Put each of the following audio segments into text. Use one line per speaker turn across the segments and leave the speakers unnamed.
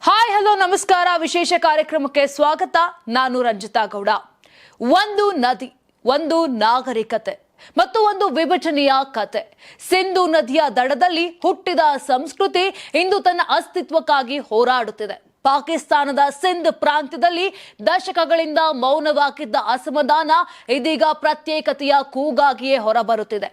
Hi hello ನಮಸ್ಕಾರ. ವಿಶೇಷ ಕಾರ್ಯಕ್ರಮಕ್ಕೆ ಸ್ವಾಗತ. ನಾನು ರಂಜಿತಾ ಗೌಡ. ಒಂದು ನದಿ, ಒಂದು ನಾಗರಿಕತೆ ಮತ್ತು ಒಂದು ವಿಭಜನೆಯ ಕತೆ. ಸಿಂಧು ನದಿಯ ದಡದಲ್ಲಿ ಹುಟ್ಟಿದ ಸಂಸ್ಕೃತಿ ಇಂದು ತನ್ನ ಅಸ್ತಿತ್ವಕ್ಕಾಗಿ ಹೋರಾಡುತ್ತಿದೆ. ಪಾಕಿಸ್ತಾನದ ಸಿಂಧ್ ಪ್ರಾಂತ್ಯದಲ್ಲಿ ದಶಕಗಳಿಂದ ಮೌನವಾಗಿದ್ದ ಅಸಮಾಧಾನ ಇದೀಗ ಪ್ರತ್ಯೇಕತೆಯ ಕೂಗಾಗಿಯೇ ಹೊರಬರುತ್ತಿದೆ.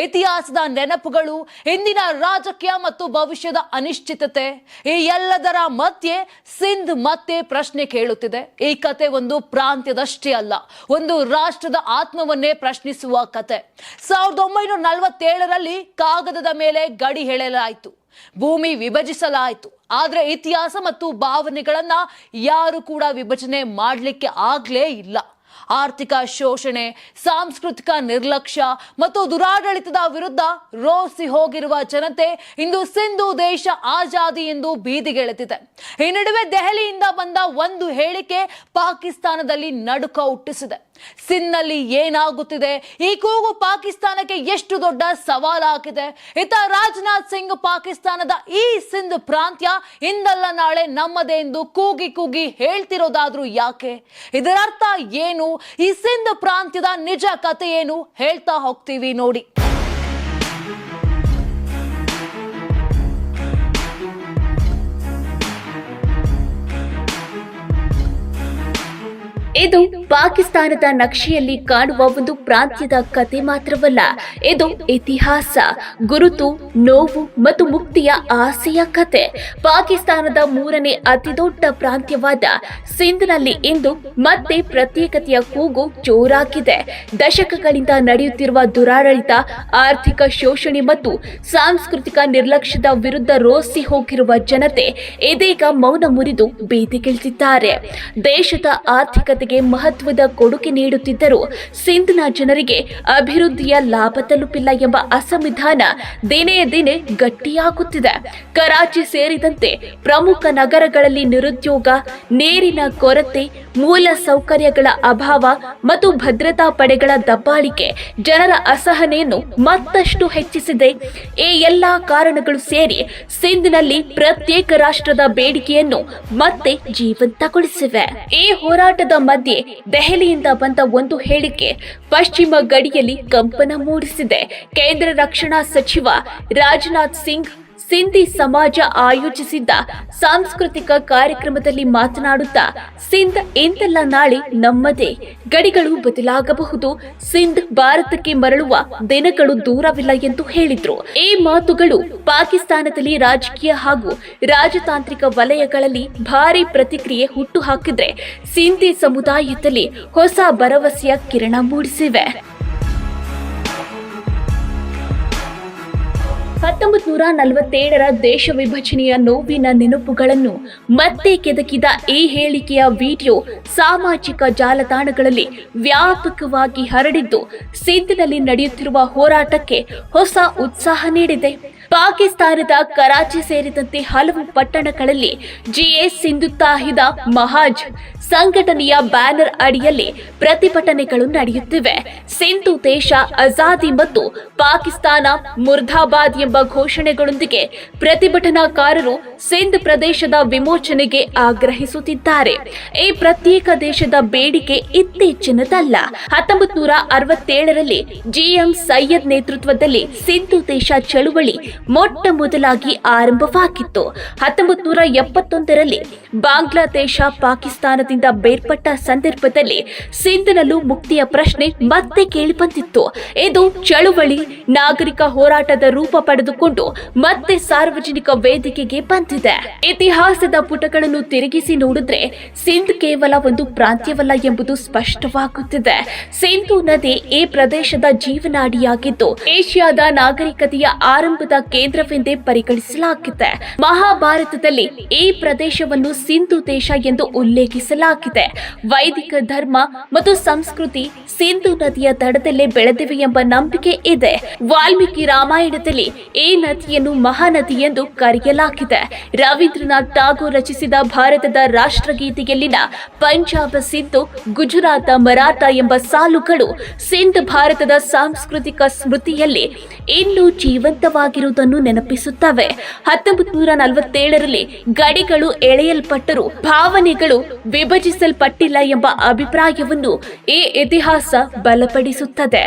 ಇತಿಹಾಸದ ನೆನಪುಗಳು, ಇಂದಿನ ರಾಜಕೀಯ ಮತ್ತು ಭವಿಷ್ಯದ ಅನಿಶ್ಚಿತತೆ, ಈ ಎಲ್ಲದರ ಮಧ್ಯೆ ಸಿಂಧ್ ಮತ್ತೆ ಪ್ರಶ್ನೆ ಕೇಳುತ್ತಿದೆ. ಈ ಕತೆ ಒಂದು ಪ್ರಾಂತ್ಯದಷ್ಟೇ ಅಲ್ಲ, ಒಂದು ರಾಷ್ಟ್ರದ ಆತ್ಮವನ್ನೇ ಪ್ರಶ್ನಿಸುವ ಕತೆ. 1947ರಲ್ಲಿ ಕಾಗದದ ಮೇಲೆ ಗಡಿ ಹೇಳಲಾಯಿತು, ಭೂಮಿ ವಿಭಜಿಸಲಾಯಿತು. ಆದ್ರೆ ಇತಿಹಾಸ ಮತ್ತು ಭಾವನೆಗಳನ್ನ ಯಾರು ಕೂಡ ವಿಭಜನೆ ಮಾಡಲಿಕ್ಕೆ ಆಗ್ಲೇ ಇಲ್ಲ. ಆರ್ಥಿಕ ಶೋಷಣೆ, ಸಾಂಸ್ಕೃತಿಕ ನಿರ್ಲಕ್ಷ್ಯ ಮತ್ತು ದುರಾಡಳಿತದ ವಿರುದ್ಧ ರೋಸಿ ಹೋಗಿರುವ ಜನತೆ ಇಂದು ಸಿಂಧು ದೇಶ ಆಜಾದಿ ಎಂದು ಬೀದಿಗೆಳೆದಿದೆ. ಈ ನಡುವೆ ದೆಹಲಿಯಿಂದ ಬಂದ ಒಂದು ಹೇಳಿಕೆ ಪಾಕಿಸ್ತಾನದಲ್ಲಿ ನಡುಕ ಹುಟ್ಟಿಸಿದೆ. ಸಿಂಧ್ನಲ್ಲಿ ಏನಾಗುತ್ತಿದೆ? ಈ ಕೂಗು ಪಾಕಿಸ್ತಾನಕ್ಕೆ ಎಷ್ಟು ದೊಡ್ಡ ಸವಾಲಾಗಿದೆ? ಇತ್ತ ರಾಜನಾಥ್ ಸಿಂಗ್ ಪಾಕಿಸ್ತಾನದ ಈ ಸಿಂಧ್ ಪ್ರಾಂತ್ಯ ಇಂದಲ್ಲ ನಾಳೆ ನಮ್ಮದೇ ಎಂದು ಕೂಗಿ ಕೂಗಿ ಹೇಳ್ತಿರೋದಾದ್ರೂ ಯಾಕೆ? ಇದರ ಅರ್ಥ ಏನು? ಈ ಸಿಂಧ್ ಪ್ರಾಂತ್ಯದ ನಿಜ ಕಥೆ ಏನು? ಹೇಳ್ತಾ ಹೋಗ್ತೀವಿ ನೋಡಿ.
ಇದು ಪಾಕಿಸ್ತಾನದ ನಕ್ಷೆಯಲ್ಲಿ ಕಾಣುವ ಒಂದು ಪ್ರಾಂತ್ಯದ ಕತೆ ಮಾತ್ರವಲ್ಲ, ಇದು ಇತಿಹಾಸ, ಗುರುತು, ನೋವು ಮತ್ತು ಮುಕ್ತಿಯ ಆಸೆಯ ಕತೆ. ಪಾಕಿಸ್ತಾನದ ಮೂರನೇ ಅತಿದೊಡ್ಡ ಪ್ರಾಂತ್ಯವಾದ ಸಿಂಧ್ನಲ್ಲಿ ಇಂದು ಮತ್ತೆ ಪ್ರತ್ಯೇಕತೆಯ ಕೂಗು ಜೋರಾಗಿದೆ. ದಶಕಗಳಿಂದ ನಡೆಯುತ್ತಿರುವ ದುರಾಡಳಿತ, ಆರ್ಥಿಕ ಶೋಷಣೆ ಮತ್ತು ಸಾಂಸ್ಕೃತಿಕ ನಿರ್ಲಕ್ಷ್ಯದ ವಿರುದ್ಧ ರೋಸಿ ಹೋಗಿರುವ ಜನತೆ ಇದೀಗ ಮೌನ ಮುರಿದು ಬೀದಿಗಿಳಿದಿದ್ದಾರೆ. ದೇಶದ ಆರ್ಥಿಕತೆ ಮಹತ್ವದ ಕೊಡುಗೆ ನೀಡುತ್ತಿದ್ದರೂ ಸಿಂಧ್ನ ಜನರಿಗೆ ಅಭಿವೃದ್ಧಿಯ ಲಾಭ ತಲುಪಿಲ್ಲ ಎಂಬ ಅಸಮಾಧಾನ ದಿನೇ ದಿನೇ ಗಟ್ಟಿಯಾಗುತ್ತಿದೆ. ಕರಾಚಿ ಸೇರಿದಂತೆ ಪ್ರಮುಖ ನಗರಗಳಲ್ಲಿ ನಿರುದ್ಯೋಗ, ನೀರಿನ ಕೊರತೆ, ಮೂಲ ಸೌಕರ್ಯಗಳ ಅಭಾವ ಮತ್ತು ಭದ್ರತಾ ಪಡೆಗಳ ದಬ್ಬಾಳಿಕೆ ಜನರ ಅಸಹನೆಯನ್ನು ಮತ್ತಷ್ಟು ಹೆಚ್ಚಿಸಿದೆ. ಈ ಎಲ್ಲಾ ಕಾರಣಗಳು ಸೇರಿ ಸಿಂಧ್ನಲ್ಲಿ ಪ್ರತ್ಯೇಕ ರಾಷ್ಟ್ರದ ಬೇಡಿಕೆಯನ್ನು ಮತ್ತೆ ಜೀವಂತಗೊಳಿಸಿವೆ. ಈ ಹೋರಾಟದ ಮಧ್ಯೆ ದೆಹಲಿಯಿಂದ ಬಂದ ಒಂದು ಹೇಳಿಕೆ ಪಶ್ಚಿಮ ಗಡಿಯಲ್ಲಿ ಕಂಪನ ಮೂಡಿಸಿದೆ. ಕೇಂದ್ರ ರಕ್ಷಣಾ ಸಚಿವ ರಾಜನಾಥ್ ಸಿಂಗ್ ಸಿಂಧಿ ಸಮಾಜ ಆಯೋಜಿಸಿದ್ದ ಸಾಂಸ್ಕೃತಿಕ ಕಾರ್ಯಕ್ರಮದಲ್ಲಿ ಮಾತನಾಡುತ್ತಾ, ಸಿಂಧ್ ಇಂದಲ್ಲ ನಾಳೆ ನಮ್ಮದೇ, ಗಡಿಗಳು ಬದಲಾಗಬಹುದು, ಸಿಂಧ್ ಭಾರತಕ್ಕೆ ಮರಳುವ ದಿನಗಳು ದೂರವಿಲ್ಲ ಎಂದು ಹೇಳಿದ್ರು. ಈ ಮಾತುಗಳು ಪಾಕಿಸ್ತಾನದಲ್ಲಿ ರಾಜಕೀಯ ಹಾಗೂ ರಾಜತಾಂತ್ರಿಕ ವಲಯಗಳಲ್ಲಿ ಭಾರಿ ಪ್ರತಿಕ್ರಿಯೆ ಹುಟ್ಟುಹಾಕಿದ್ರೆ ಸಿಂಧಿ ಸಮುದಾಯದಲ್ಲಿ ಹೊಸ ಭರವಸೆಯ ಕಿರಣ ಮೂಡಿಸಿವೆ. 1947ರ ದೇಶ ವಿಭಜನೆಯ ನೋವಿನ ನೆನಪುಗಳನ್ನು ಮತ್ತೆ ಕೆದಕಿದ ಈ ಹೇಳಿಕೆಯ ವಿಡಿಯೋ ಸಾಮಾಜಿಕ ಜಾಲತಾಣಗಳಲ್ಲಿ ವ್ಯಾಪಕವಾಗಿ ಹರಡಿದ್ದು ಸಿಂಧ್ನಲ್ಲಿ ನಡೆಯುತ್ತಿರುವ ಹೋರಾಟಕ್ಕೆ ಹೊಸ ಉತ್ಸಾಹ ನೀಡಿದೆ. ಪಾಕಿಸ್ತಾನದ ಕರಾಚಿ ಸೇರಿದಂತೆ ಹಲವು ಪಟ್ಟಣಗಳಲ್ಲಿ ಜಿಎಸ್ ಸಿಂಧುತ್ತಾಹಿದ ಮಹಾಜ್ ಸಂಘಟನೆಯ ಬ್ಯಾನರ್ ಅಡಿಯಲ್ಲಿ ಪ್ರತಿಭಟನೆಗಳು ನಡೆಯುತ್ತಿವೆ. ಸಿಂಧು ದೇಶ ಆಜಾದಿ ಮತ್ತು ಪಾಕಿಸ್ತಾನ ಮುರ್ದಾಬಾದ್ ಎಂಬ ಘೋಷಣೆಗಳೊಂದಿಗೆ ಪ್ರತಿಭಟನಾಕಾರರು ಸಿಂಧ್ ಪ್ರದೇಶದ ವಿಮೋಚನೆಗೆ ಆಗ್ರಹಿಸುತ್ತಿದ್ದಾರೆ. ಈ ಪ್ರತ್ಯೇಕ ದೇಶದ ಬೇಡಿಕೆ ಇತ್ತೀಚಿನದಲ್ಲ. 1967ರಲ್ಲಿ ಜಿಎಂ ಸೈಯದ್ ನೇತೃತ್ವದಲ್ಲಿ ಸಿಂಧು ದೇಶ ಚಳುವಳಿ ಮೊಟ್ಟ ಮೊದಲಾಗಿ ಆರಂಭವಾಗಿತ್ತು. 1971ರಲ್ಲಿ ಬಾಂಗ್ಲಾದೇಶ ಪಾಕಿಸ್ತಾನದಿಂದ ಬೇರ್ಪಟ್ಟ ಸಂದರ್ಭದಲ್ಲಿ ಸಿಂಧ್ನಲ್ಲೂ ಮುಕ್ತಿಯ ಪ್ರಶ್ನೆ ಮತ್ತೆ ಕೇಳಿಬಂದಿತ್ತು. ಇದು ಚಳುವಳಿ ನಾಗರಿಕ ಹೋರಾಟದ ರೂಪ ಪಡೆದುಕೊಂಡು ಮತ್ತೆ ಸಾರ್ವಜನಿಕ ವೇದಿಕೆಗೆ ಬಂದಿದೆ. ಇತಿಹಾಸದ ಪುಟಗಳನ್ನು ತಿರುಗಿಸಿ ನೋಡಿದ್ರೆ ಸಿಂಧ್ ಕೇವಲ ಒಂದು ಪ್ರಾಂತ್ಯವಲ್ಲ ಎಂಬುದು ಸ್ಪಷ್ಟವಾಗುತ್ತಿದೆ. ಸಿಂಧು ನದಿ ಈ ಪ್ರದೇಶದ ಜೀವನಾಡಿಯಾಗಿದ್ದು ಏಷ್ಯಾದ ನಾಗರಿಕತೆಯ ಆರಂಭದ ಕೇಂದ್ರವೆಂದೇ ಪರಿಗಣಿಸಲಾಗಿದೆ. ಮಹಾಭಾರತದಲ್ಲಿ ಈ ಪ್ರದೇಶವನ್ನು ಸಿಂಧು ದೇಶ ಎಂದು ಉಲ್ಲೇಖಿಸಲಾಗಿದೆ. ವೈದಿಕ ಧರ್ಮ ಮತ್ತು ಸಂಸ್ಕೃತಿ ಸಿಂಧು ನದಿಯ ದಡದಲ್ಲೇ ಬೆಳೆದಿವೆ ಎಂಬ ನಂಬಿಕೆ ಇದೆ. ವಾಲ್ಮೀಕಿ ರಾಮಾಯಣದಲ್ಲಿ ಈ ನದಿಯನ್ನು ಮಹಾನದಿ ಎಂದು ಕರೆಯಲಾಗಿದೆ. ರವೀಂದ್ರನಾಥ್ ಟಾಗೋರ್ ರಚಿಸಿದ ಭಾರತದ ರಾಷ್ಟ್ರಗೀತೆಯಲ್ಲಿನ ಪಂಜಾಬ ಸಿಂಧು, ಗುಜರಾತ ಮರಾಠ ಎಂಬ ಸಾಲುಗಳು ಸಿಂಧ್ ಭಾರತದ ಸಾಂಸ್ಕೃತಿಕ ಸ್ಮೃತಿಯಲ್ಲಿ ಇನ್ನೂ ಜೀವಂತವಾಗಿರುವುದು ಮಾಡುವುದನ್ನು ನೆನಪಿಸುತ್ತವೆ. 1947ರಲ್ಲಿ ಗಡಿಗಳು ಎಳೆಯಲ್ಪಟ್ಟರೂ ಭಾವನೆಗಳು ವಿಭಜಿಸಲ್ಪಟ್ಟಿಲ್ಲ ಎಂಬ ಅಭಿಪ್ರಾಯವನ್ನು ಈ ಇತಿಹಾಸ ಬಲಪಡಿಸುತ್ತದೆ.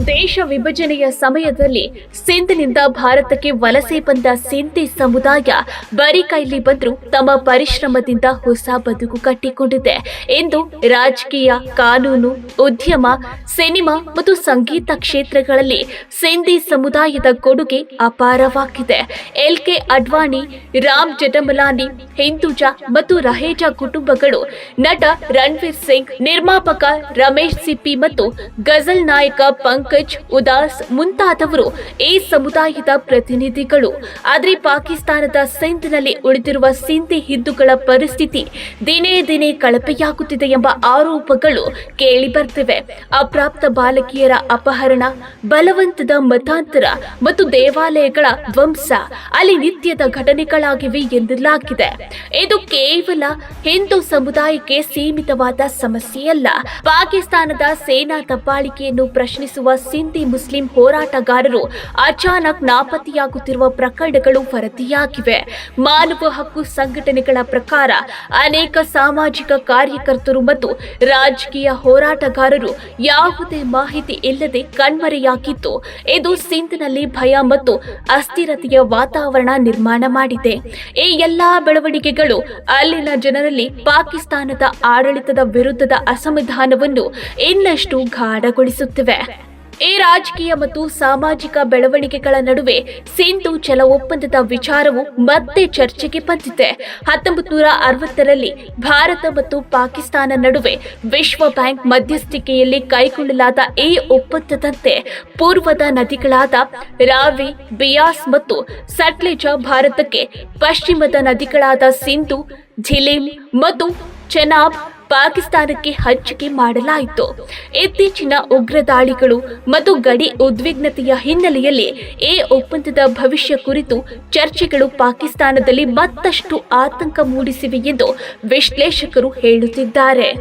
ದೇಶ ವಿಭಜನೆಯ ಸಮಯದಲ್ಲಿ ಸಿಂಧ್ನಿಂದ ಭಾರತಕ್ಕೆ ವಲಸೆ ಬಂದ ಸಿಂಧಿ ಸಮುದಾಯ ಬರೀ ಕೈಲಿ ಬಂದರೂ ತಮ್ಮ ಪರಿಶ್ರಮದಿಂದ ಹೊಸ ಬದುಕು ಕಟ್ಟಿಕೊಂಡಿದೆ. ಇಂದು ರಾಜಕೀಯ, ಕಾನೂನು, ಉದ್ಯಮ, ಸಿನಿಮಾ ಮತ್ತು ಸಂಗೀತ ಕ್ಷೇತ್ರಗಳಲ್ಲಿ ಸಿಂಧಿ ಸಮುದಾಯದ ಕೊಡುಗೆ ಅಪಾರವಾಗಿದೆ. LK ಅಡ್ವಾಣಿ, ರಾಮ್ ಜಠಮಲಾನಿ, ಹಿಂದೂಜಾ ಮತ್ತು ರಹೇಜಾ ಕುಟುಂಬಗಳು, ನಟ ರಣವೀರ್ ಸಿಂಗ್, ನಿರ್ಮಾಪಕ ರಮೇಶ್ ಸಿಪ್ಪಿ ಮತ್ತು ಗಜಲ್ ನಾಯಕ ಪಂಕಜ್ ಉದಾಸ್ ಮುಂತಾದವರು ಈ ಸಮುದಾಯದ ಪ್ರತಿನಿಧಿಗಳು. ಆದರೆ ಪಾಕಿಸ್ತಾನದ ಸಿಂಧ್ನಲ್ಲಿ ಉಳಿದಿರುವ ಸಿಂಧಿ ಹಿಂದೂಗಳ ಪರಿಸ್ಥಿತಿ ದಿನೇ ದಿನೇ ಕಳಪೆಯಾಗುತ್ತಿದೆ ಎಂಬ ಆರೋಪಗಳು ಕೇಳಿಬರ್ತಿವೆ. ಅಪ್ರಾಪ್ತ ಬಾಲಕಿಯರ ಅಪಹರಣ, ಬಲವಂತದ ಮತಾಂತರ ಮತ್ತು ದೇವಾಲಯಗಳ ಧ್ವಂಸ ಅಲ್ಲಿ ನಿತ್ಯದ ಘಟನೆಗಳಾಗಿವೆ ಎನ್ನಲಾಗಿದೆ. ಇದು ಕೇವಲ ಹಿಂದೂ ಸಮುದಾಯಕ್ಕೆ ಸೀಮಿತವಾದ ಸಮಸ್ಯೆಯಲ್ಲ. ಪಾಕಿಸ್ತಾನದ ಸೇನಾ ದಬ್ಬಾಳಿಕೆಯನ್ನು ಪ್ರಶ್ನಿಸುವ ಸಿಂಧಿ ಮುಸ್ಲಿಂ ಹೋರಾಟಗಾರರು ಅಚಾನಕ್ ನಾಪತ್ತೆಯಾಗುತ್ತಿರುವ ಪ್ರಕರಣಗಳು ವರದಿಯಾಗಿವೆ. ಮಾನವ ಹಕ್ಕು ಸಂಘಟನೆಗಳ ಪ್ರಕಾರ ಅನೇಕ ಸಾಮಾಜಿಕ ಕಾರ್ಯಕರ್ತರು ಮತ್ತು ರಾಜಕೀಯ ಹೋರಾಟಗಾರರು ಯಾವುದೇ ಮಾಹಿತಿ ಇಲ್ಲದೆ ಕಣ್ಮರೆಯಾಗಿದ್ದು, ಇದು ಸಿಂಧ್ನಲ್ಲಿ ಭಯ ಮತ್ತು ಅಸ್ಥಿರತೆಯ ವಾತಾವರಣ ನಿರ್ಮಾಣ ಮಾಡಿದೆ. ಈ ಎಲ್ಲಾ ಬೆಳವಣಿಗೆಗಳು ಅಲ್ಲಿನ ಜನರಲ್ಲಿ ಪಾಕಿಸ್ತಾನದ ಆಡಳಿತದ ವಿರುದ್ಧದ ಅಸಮಾಧಾನವನ್ನು ಇನ್ನಷ್ಟು ಗಾಢಗೊಳಿಸುತ್ತಿವೆ. ಈ ರಾಜಕೀಯ ಮತ್ತು ಸಾಮಾಜಿಕ ಬೆಳವಣಿಗೆಗಳ ನಡುವೆ ಸಿಂಧು ಜಲ ಒಪ್ಪಂದದ ವಿಚಾರವು ಮತ್ತೆ ಚರ್ಚೆಗೆ ಬಂದಿದೆ. 1960ರಲ್ಲಿ ಭಾರತ ಮತ್ತು ಪಾಕಿಸ್ತಾನ ನಡುವೆ ವಿಶ್ವ ಬ್ಯಾಂಕ್ ಮಧ್ಯಸ್ಥಿಕೆಯಲ್ಲಿ ಕೈಗೊಳ್ಳಲಾದ ಈ ಒಪ್ಪಂದದಂತೆ ಪೂರ್ವದ ನದಿಗಳಾದ ರಾವಿ, ಬಿಯಾಸ್ ಮತ್ತು ಸಟ್ಲೆಜ ಭಾರತಕ್ಕೆ, ಪಶ್ಚಿಮದ ನದಿಗಳಾದ ಸಿಂಧು, ಝಿಲಿಂ ಮತ್ತು ಚೆನಾಬ್ ಪಾಕಿಸ್ತಾನಕ್ಕೆ ಹಂಚಿಕೆ ಮಾಡಲಾಯಿತು. ಇತ್ತೀಚಿನ ಉಗ್ರ ದಾಳಿಗಳು ಮತ್ತು ಗಡಿ ಉದ್ವಿಗ್ನತೆಯ ಹಿನ್ನೆಲೆಯಲ್ಲಿ ಈ ಒಪ್ಪಂದದ ಭವಿಷ್ಯ ಕುರಿತು ಚರ್ಚೆಗಳು ಪಾಕಿಸ್ತಾನದಲ್ಲಿ ಮತ್ತಷ್ಟು ಆತಂಕ ಮೂಡಿಸಿವೆ ಎಂದು ವಿಶ್ಲೇಷಕರು ಹೇಳುತ್ತಿದ್ದಾರೆ.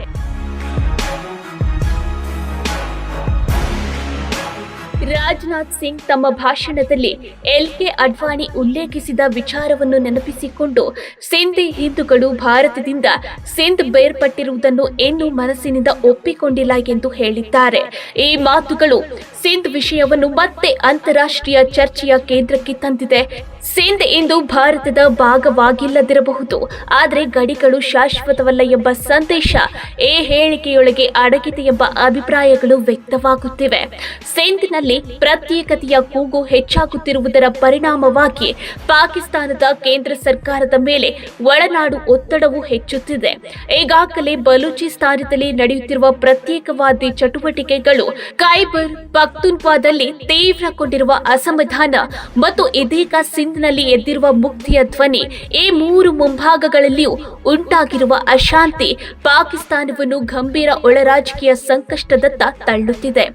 ರಾಜನಾಥ್ ಸಿಂಗ್ ತಮ್ಮ ಭಾಷಣದಲ್ಲಿ LK ಅಡ್ವಾಣಿ ಉಲ್ಲೇಖಿಸಿದ ವಿಚಾರವನ್ನು ನೆನಪಿಸಿಕೊಂಡು ಸಿಂಧಿ ಹಿಂದೂಗಳು ಭಾರತದಿಂದ ಸಿಂಧ್ ಬೇರ್ಪಟ್ಟಿರುವುದನ್ನು ಇನ್ನೂ ಮನಸ್ಸಿನಿಂದ ಒಪ್ಪಿಕೊಂಡಿಲ್ಲ ಎಂದು ಹೇಳಿದ್ದಾರೆ. ಈ ಮಾತುಗಳು ಸಿಂಧ್ ವಿಷಯವನ್ನು ಮತ್ತೆ ಅಂತಾರಾಷ್ಟ್ರೀಯ ಚರ್ಚೆಯ ಕೇಂದ್ರಕ್ಕೆ ತಂದಿದೆ. ಸಿಂಧ್ ಇಂದು ಭಾರತದ ಭಾಗವಾಗಿಲ್ಲದಿರಬಹುದು, ಆದರೆ ಗಡಿಗಳು ಶಾಶ್ವತವಲ್ಲ ಎಂಬ ಸಂದೇಶ ಈ ಹೇಳಿಕೆಯೊಳಗೆ ಅಡಗಿದೆ ಎಂಬ ಅಭಿಪ್ರಾಯಗಳು ವ್ಯಕ್ತವಾಗುತ್ತಿವೆ. ಸಿಂಧ್ನಲ್ಲಿ ಪ್ರತ್ಯೇಕತೆಯ ಕೂಗು ಹೆಚ್ಚಾಗುತ್ತಿರುವುದರ ಪರಿಣಾಮವಾಗಿ ಪಾಕಿಸ್ತಾನದ ಕೇಂದ್ರ ಸರ್ಕಾರದ ಮೇಲೆ ಒಳನಾಡು ಒತ್ತಡವು ಹೆಚ್ಚುತ್ತಿದೆ. ಈಗಾಗಲೇ ಬಲೂಚಿಸ್ತಾನದಲ್ಲಿ ನಡೆಯುತ್ತಿರುವ ಪ್ರತ್ಯೇಕವಾದಿ ಚಟುವಟಿಕೆಗಳು, ಖೈಬರ್ ಪಖ್ತೂನ್ಖ್ವಾದಲ್ಲಿ ತೀವ್ರಗೊಂಡಿರುವ ಅಸಮಾಧಾನ ಮತ್ತು ಇದೀಗ ಸಿಂಧ್ನಲ್ಲಿ ಎದ್ದಿರುವ ಮುಕ್ತಿಯ ಧ್ವನಿ, ಈ ಮೂರು ಮುಂಭಾಗಗಳಲ್ಲಿಯೂ ಉಂಟಾಗಿರುವ ಅಶಾಂತಿ ಪಾಕಿಸ್ತಾನವನ್ನು ಗಂಭೀರ ಒಳರಾಜಕೀಯ ಸಂಕಷ್ಟದತ್ತ ತಳ್ಳುತ್ತಿದೆ.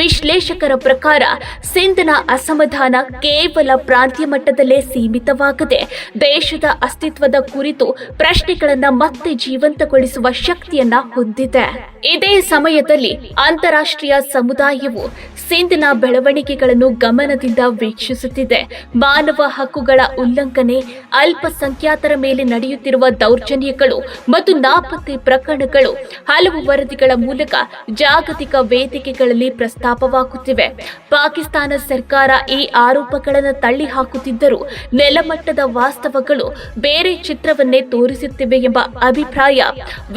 ವಿಶ್ಲೇಷಕರ ಪ್ರಕಾರ ಸಿಂಧ್ನ ಅಸಮಾಧಾನ ಕೇವಲ ಪ್ರಾಂತ್ಯ ಮಟ್ಟದಲ್ಲೇ ಸೀಮಿತವಾಗದೆ ದೇಶದ ಅಸ್ತಿತ್ವದ ಕುರಿತು ಪ್ರಶ್ನೆಗಳನ್ನು ಮತ್ತೆ ಜೀವಂತಗೊಳಿಸುವ ಶಕ್ತಿಯನ್ನ ಹೊಂದಿದೆ. ಇದೇ ಸಮಯದಲ್ಲಿ ಅಂತಾರಾಷ್ಟ್ರೀಯ ಸಮುದಾಯವು ಸಿಂಧ್ನ ಬೆಳವಣಿಗೆಗಳನ್ನು ಗಮನದಿಂದ ವೀಕ್ಷಿಸುತ್ತಿದೆ. ಮಾನವ ಹಕ್ಕುಗಳ ಉಲ್ಲಂಘನೆ, ಅಲ್ಪಸಂಖ್ಯಾತರ ಮೇಲೆ ನಡೆಯುತ್ತಿರುವ ದೌರ್ಜನ್ಯಗಳು ಮತ್ತು ನಾಪತ್ತೆ ಪ್ರಕರಣಗಳು ಹಲವು ವರದಿಗಳ ಮೂಲಕ ಜಾಗತಿಕ ವೇದಿಕೆಗಳಲ್ಲಿ ಪ್ರಸ್ತಾಪವಾಗುತ್ತಿವೆ. ಪಾಕಿಸ್ತಾನ ಸರ್ಕಾರ ಈ ಆರೋಪಗಳನ್ನು ತಳ್ಳಿ ಹಾಕುತ್ತಿದ್ದರೂ ನೆಲಮಟ್ಟದ ವಾಸ್ತವಗಳು ಬೇರೆ ಚಿತ್ರವನ್ನೇ ತೋರಿಸುತ್ತಿವೆ ಎಂಬ ಅಭಿಪ್ರಾಯ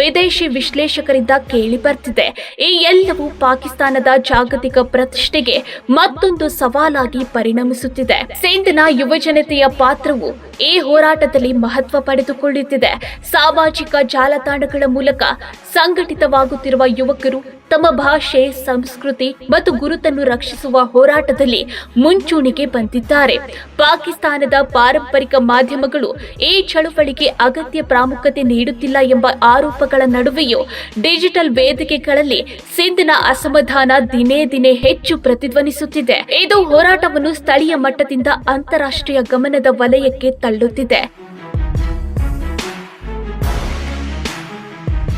ವಿದೇಶಿ ವಿಶ್ಲೇಷಕರಿಂದ ಕೇಳಿಬರ್ತಿದೆ. ಈ ಎಲ್ಲವೂ ಪಾಕಿಸ್ತಾನದ ಜಾಗತಿಕ ಪ್ರತಿಷ್ಠೆಗೆ ಮತ್ತೊಂದು ಸವಾಲಾಗಿ ಪರಿಣಮಿಸುತ್ತಿದೆ. ಸಿಂಧ್ನ ಯುವಜನತೆಯ ಪಾತ್ರವು ಈ ಹೋರಾಟದಲ್ಲಿ ಮಹತ್ವ ಪಡೆದುಕೊಳ್ಳುತ್ತಿದೆ. ಸಾಮಾಜಿಕ ಜಾಲತಾಣಗಳ ಮೂಲಕ ಸಂಘಟಿತವಾಗುತ್ತಿರುವ ಯುವಕರು ತಮ್ಮ ಭಾಷೆ, ಸಂಸ್ಕೃತಿ ಮತ್ತು ಗುರುತನ್ನು ರಕ್ಷಿಸುವ ಹೋರಾಟದಲ್ಲಿ ಮುಂಚೂಣಿಗೆ ಬಂದಿದ್ದಾರೆ. ಪಾಕಿಸ್ತಾನದ ಪಾರಂಪರಿಕ ಮಾಧ್ಯಮಗಳು ಈ ಚಳುವಳಿಗೆ ಅಗತ್ಯ ಪ್ರಾಮುಖ್ಯತೆ ನೀಡುತ್ತಿಲ್ಲ ಎಂಬ ಆರೋಪಗಳ ನಡುವೆಯೂ ಡಿಜಿಟಲ್ ವೇದಿಕೆಗಳಲ್ಲಿ ಸಿಂಧ್ನ ಅಸಮಾಧಾನ ದಿನೇ ದಿನೇ ಹೆಚ್ಚು ಪ್ರತಿಧ್ವನಿಸುತ್ತಿದೆ. ಇದು ಹೋರಾಟವನ್ನು ಸ್ಥಳೀಯ ಮಟ್ಟದಿಂದ ಅಂತಾರಾಷ್ಟ್ರೀಯ ಗಮನದ ವಲಯಕ್ಕೆ ತಳ್ಳುತ್ತಿದೆ.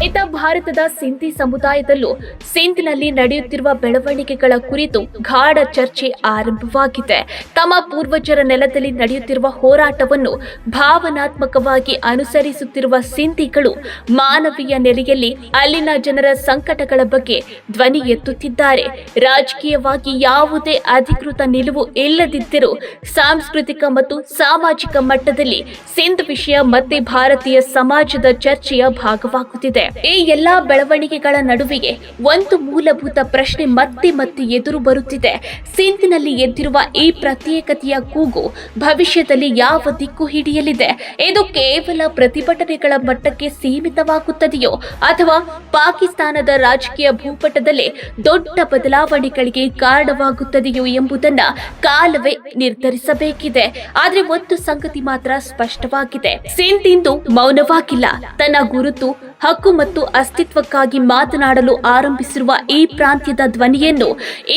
ಇತ್ತ ಭಾರತದ ಸಿಂಧಿ ಸಮುದಾಯದಲ್ಲೂ ಸಿಂಧ್ನಲ್ಲಿ ನಡೆಯುತ್ತಿರುವ ಬೆಳವಣಿಗೆಗಳ ಕುರಿತು ಗಾಢ ಚರ್ಚೆ ಆರಂಭವಾಗಿದೆ. ತಮ್ಮ ಪೂರ್ವಜರ ನೆಲದಲ್ಲಿ ನಡೆಯುತ್ತಿರುವ ಹೋರಾಟವನ್ನು ಭಾವನಾತ್ಮಕವಾಗಿ ಅನುಸರಿಸುತ್ತಿರುವ ಸಿಂಧಿಗಳು ಮಾನವೀಯ ನೆಲೆಯಲ್ಲಿ ಅಲ್ಲಿನ ಜನರ ಸಂಕಟಗಳ ಬಗ್ಗೆ ಧ್ವನಿ ಎತ್ತುತ್ತಿದ್ದಾರೆ. ರಾಜಕೀಯವಾಗಿ ಯಾವುದೇ ಅಧಿಕೃತ ನಿಲುವು ಇಲ್ಲದಿದ್ದರೂ ಸಾಂಸ್ಕೃತಿಕ ಮತ್ತು ಸಾಮಾಜಿಕ ಮಟ್ಟದಲ್ಲಿ ಸಿಂಧ್ ವಿಷಯ ಮತ್ತೆ ಭಾರತೀಯ ಸಮಾಜದ ಚರ್ಚೆಯ ಭಾಗವಾಗುತ್ತಿದೆ. ಈ ಎಲ್ಲಾ ಬೆಳವಣಿಗೆಗಳ ನಡುವೆಯೇ ಒಂದು ಮೂಲಭೂತ ಪ್ರಶ್ನೆ ಮತ್ತೆ ಮತ್ತೆ ಎದುರು ಬರುತ್ತಿದೆ. ಸಿಂಧ್ನಲ್ಲಿ ಎದ್ದಿರುವ ಈ ಪ್ರತ್ಯೇಕತೆಯ ಕೂಗು ಭವಿಷ್ಯದಲ್ಲಿ ಯಾವ ದಿಕ್ಕು ಹಿಡಿಯಲಿದೆ? ಇದು ಕೇವಲ ಪ್ರತಿಭಟನೆಗಳ ಮಟ್ಟಕ್ಕೆ ಸೀಮಿತವಾಗುತ್ತದೆಯೋ ಅಥವಾ ಪಾಕಿಸ್ತಾನದ ರಾಜಕೀಯ ಭೂಪಟದಲ್ಲೇ ದೊಡ್ಡ ಬದಲಾವಣೆಗಳಿಗೆ ಕಾರಣವಾಗುತ್ತದೆಯೋ ಎಂಬುದನ್ನ ಕಾಲವೇ ನಿರ್ಧರಿಸಬೇಕಿದೆ. ಆದ್ರೆ ಒಂದು ಸಂಗತಿ ಮಾತ್ರ ಸ್ಪಷ್ಟವಾಗಿದೆ, ಸಿಂಧ್ ಇಂದು ಮೌನವಾಗಿಲ್ಲ. ತನ್ನ ಗುರುತು, ಹಕ್ಕು ಮತ್ತು ಅಸ್ತಿತ್ವಕ್ಕಾಗಿ ಮಾತನಾಡಲು ಆರಂಭಿಸಿರುವ ಈ ಪ್ರಾಂತ್ಯದ ಧ್ವನಿಯನ್ನು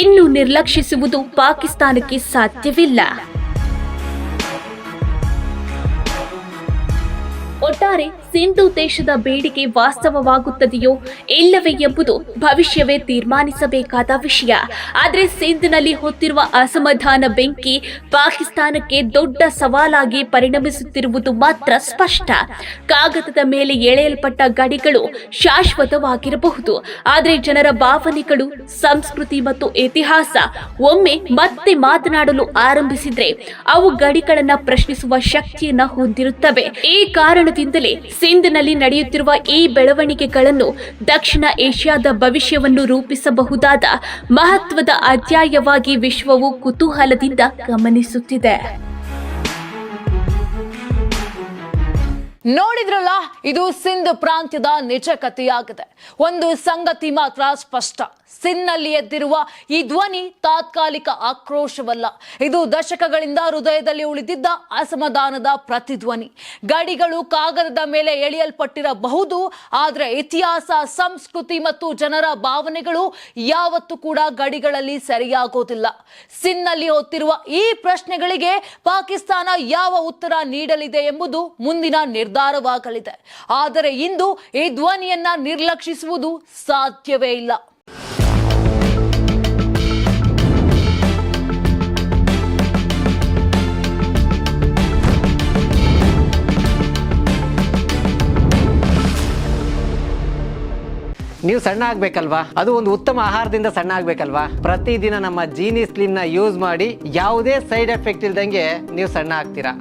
ಇನ್ನು ನಿರ್ಲಕ್ಷಿಸುವುದು ಪಾಕಿಸ್ತಾನಕ್ಕೆ ಸಾಧ್ಯವಿಲ್ಲ. ಒಟ್ಟಾರೆ ಸಿಂಧು ದೇಶದ ಬೇಡಿಕೆ ವಾಸ್ತವವಾಗುತ್ತದೆಯೋ ಇಲ್ಲವೇ ಎಂಬುದು ಭವಿಷ್ಯವೇ ತೀರ್ಮಾನಿಸಬೇಕಾದ ವಿಷಯ. ಆದರೆ ಸಿಂಧ್ನಲ್ಲಿ ಹೊತ್ತಿರುವ ಅಸಮಾಧಾನ ಬೆಂಕಿ ಪಾಕಿಸ್ತಾನಕ್ಕೆ ದೊಡ್ಡ ಸವಾಲಾಗಿ ಪರಿಣಮಿಸುತ್ತಿರುವುದು ಮಾತ್ರ ಸ್ಪಷ್ಟ. ಕಾಗದದ ಮೇಲೆ ಎಳೆಯಲ್ಪಟ್ಟ ಗಡಿಗಳು ಶಾಶ್ವತವಾಗಿರಬಹುದು, ಆದರೆ ಜನರ ಭಾವನೆಗಳು, ಸಂಸ್ಕೃತಿ ಮತ್ತು ಇತಿಹಾಸ ಒಮ್ಮೆ ಮತ್ತೆ ಮಾತನಾಡಲು ಆರಂಭಿಸಿದ್ರೆ ಅವು ಗಡಿಗಳನ್ನ ಪ್ರಶ್ನಿಸುವ ಶಕ್ತಿಯನ್ನ ಹೊಂದಿರುತ್ತವೆ. ಈ ಕಾರಣದಿಂದಲೇ ಸಿಂಧ್ನಲ್ಲಿ ನಡೆಯುತ್ತಿರುವ ಈ ಬೆಳವಣಿಗೆಗಳನ್ನು ದಕ್ಷಿಣ ಏಷ್ಯಾದ ಭವಿಷ್ಯವನ್ನು ರೂಪಿಸಬಹುದಾದ ಮಹತ್ವದ ಅಧ್ಯಾಯವಾಗಿ ವಿಶ್ವವು ಕುತೂಹಲದಿಂದ ಗಮನಿಸುತ್ತಿದೆ.
ನೋಡಿದ್ರಲ್ಲ, ಇದು ಸಿಂಧ್ ಪ್ರಾಂತ್ಯದ ನಿಜ ಕಥೆಯಾಗಿದೆ. ಒಂದು ಸಂಗತಿ ಮಾತ್ರ ಸ್ಪಷ್ಟ, ಸಿಂಧ್ನಲ್ಲಿ ಎದ್ದಿರುವ ಈ ಧ್ವನಿ ತಾತ್ಕಾಲಿಕ ಆಕ್ರೋಶವಲ್ಲ. ಇದು ದಶಕಗಳಿಂದ ಹೃದಯದಲ್ಲಿ ಉಳಿದಿದ್ದ ಅಸಮಾಧಾನದ ಪ್ರತಿಧ್ವನಿ. ಗಡಿಗಳು ಕಾಗದದ ಮೇಲೆ ಎಳೆಯಲ್ಪಟ್ಟಿರಬಹುದು, ಆದರೆ ಇತಿಹಾಸ, ಸಂಸ್ಕೃತಿ ಮತ್ತು ಜನರ ಭಾವನೆಗಳು ಯಾವತ್ತೂ ಕೂಡ ಗಡಿಗಳಲ್ಲಿ ಸರಿಯಾಗೋದಿಲ್ಲ. ಸಿಂಧ್ನಲ್ಲಿ ಹೊತ್ತಿರುವ ಈ ಪ್ರಶ್ನೆಗಳಿಗೆ ಪಾಕಿಸ್ತಾನ ಯಾವ ಉತ್ತರ ನೀಡಲಿದೆ ಎಂಬುದು ಮುಂದಿನ ನಿರ್ಧಾರವಾಗಲಿದೆ. ಆದರೆ ಇಂದು ಈ ಧ್ವನಿಯನ್ನ ನಿರ್ಲಕ್ಷಿಸುವುದು ಸಾಧ್ಯವೇ ಇಲ್ಲ.
ನೀವು ಸಣ್ಣ ಆಗ್ಬೇಕಲ್ವಾ? ಅದು ಒಂದು ಉತ್ತಮ ಆಹಾರದಿಂದ ಸಣ್ಣ ಆಗ್ಬೇಕಲ್ವಾ? ಪ್ರತಿದಿನ ನಮ್ಮ ಜೀನಿ ಸ್ಲಿಮ್ ನ ಯೂಸ್ ಮಾಡಿ ಯಾವುದೇ ಸೈಡ್ ಎಫೆಕ್ಟ್ ಇಲ್ದಂಗೆ ನೀವು ಸಣ್ಣ ಆಗ್ತೀರಾ.